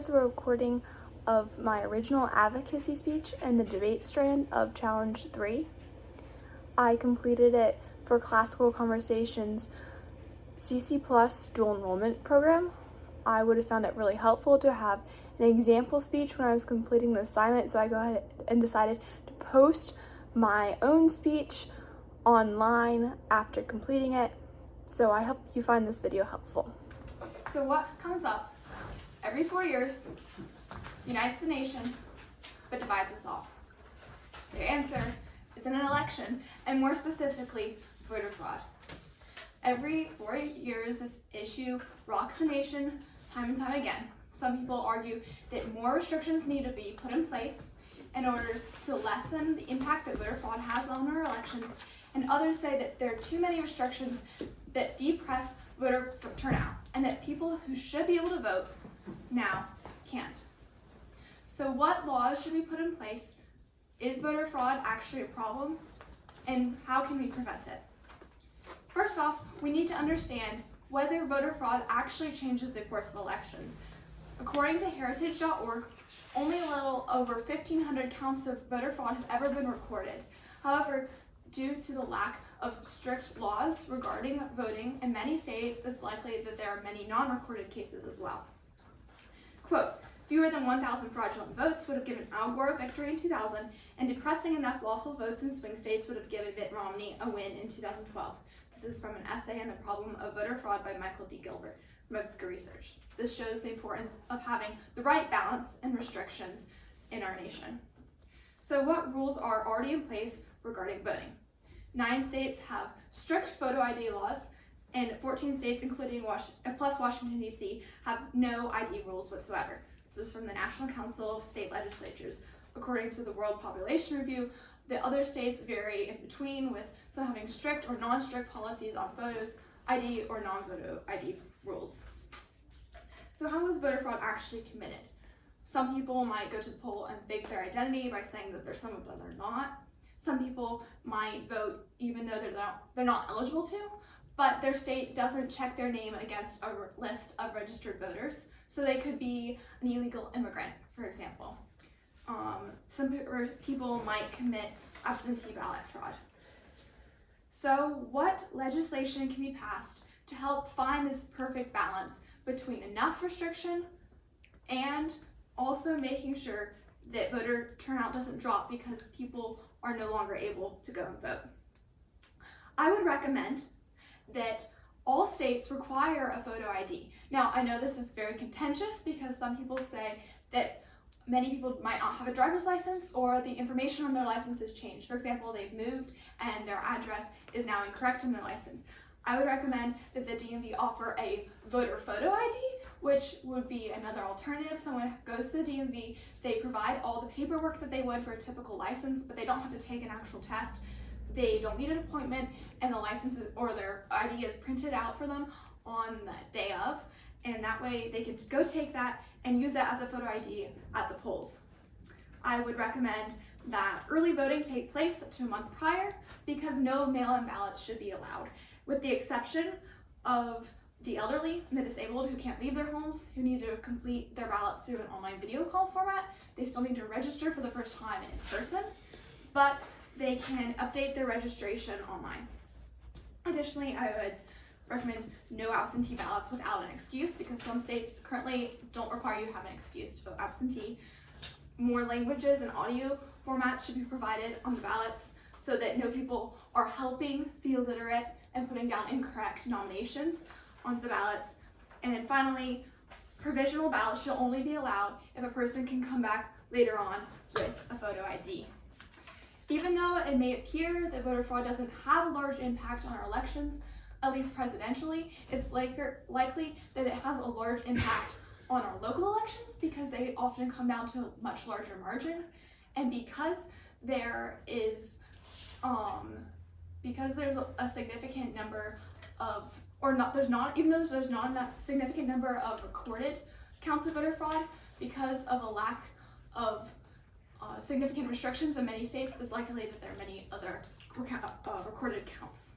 is a recording of my original advocacy speech and the debate strand of Challenge 3. I completed it for Classical Conversations CC Plus dual enrollment program. I would have found it really helpful to have an example speech when I was completing the assignment, so I go ahead and decided to post my own speech online after completing it. So I hope you find this video helpful. So what comes up every 4 years, unites the nation, but divides us all? The answer is in an election, and more specifically, voter fraud. Every 4 years, this issue rocks the nation time and time again. Some people argue that more restrictions need to be put in place in order to lessen the impact that voter fraud has on our elections, and others say that there are too many restrictions that depress voter turnout, and that people who should be able to vote now can't. So what laws should be put in place? Is voter fraud actually a problem? And how can we prevent it? First off, we need to understand whether voter fraud actually changes the course of elections. According to heritage.org, only a little over 1,500 counts of voter fraud have ever been recorded. However, due to the lack of strict laws regarding voting in many states, it's likely that there are many non-recorded cases as well. Quote, fewer than 1,000 fraudulent votes would have given Al Gore a victory in 2000, and depressing enough lawful votes in swing states would have given Mitt Romney a win in 2012. This is from an essay on the problem of voter fraud by Michael D. Gilbert from Advocacy Research. This shows the importance of having the right balance and restrictions in our nation. So what rules are already in place regarding voting? 9 states have strict photo ID laws, and 14 states, including plus Washington, D.C., have no ID rules whatsoever. This is from the National Council of State Legislatures. According to the World Population Review, the other states vary in between, with some having strict or non-strict policies on photos, ID, or non-photo ID rules. So how is voter fraud actually committed? Some people might go to the poll and fake their identity by saying that they're someone that they're not. Some people might vote even though they're not eligible to, but their state doesn't check their name against a list of registered voters, so they could be an illegal immigrant, for example. Some people might commit absentee ballot fraud. So what legislation can be passed to help find this perfect balance between enough restriction and also making sure that voter turnout doesn't drop because people are no longer able to go and vote? I would recommend that all states require a photo ID. Now, I know this is very contentious because some people say that many people might not have a driver's license, or the information on their license has changed. For example, they've moved and their address is now incorrect in their license. I would recommend that the DMV offer a voter photo ID, which would be another alternative. Someone goes to the DMV, they provide all the paperwork that they would for a typical license, but they don't have to take an actual test. They don't need an appointment, and the license or their ID is printed out for them on the day of, and that way they can go take that and use that as a photo ID at the polls. I would recommend that early voting take place up to a month prior, because no mail-in ballots should be allowed, with the exception of the elderly and the disabled who can't leave their homes, who need to complete their ballots through an online video call format. They still need to register for the first time in person, but they can update their registration online. Additionally, I would recommend no absentee ballots without an excuse, because some states currently don't require you to have an excuse to vote absentee. More languages and audio formats should be provided on the ballots so that no people are helping the illiterate and putting down incorrect nominations on the ballots. And then finally, provisional ballots should only be allowed if a person can come back later on with a photo ID. Even though it may appear that voter fraud doesn't have a large impact on our elections, at least presidentially, it's likely that it has a large impact on our local elections, because they often come down to a much larger margin, and because there's a significant number of, even though there's not a significant number of recorded counts of voter fraud, because of a lack of significant restrictions in many states, it's likely that there are many other recorded counts.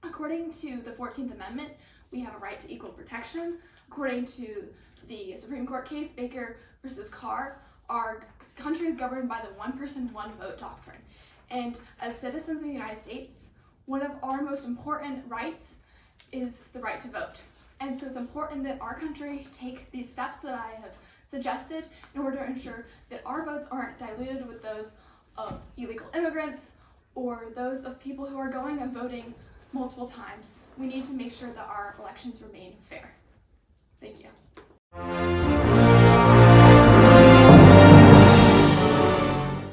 According to the 14th Amendment, we have a right to equal protection. According to the Supreme Court case, Baker versus Carr, our country is governed by the one person, one vote doctrine. And as citizens of the United States, one of our most important rights is the right to vote. And so it's important that our country take these steps that I have suggested in order to ensure that our votes aren't diluted with those of illegal immigrants or those of people who are going and voting multiple times. We need to make sure that our elections remain fair. Thank you.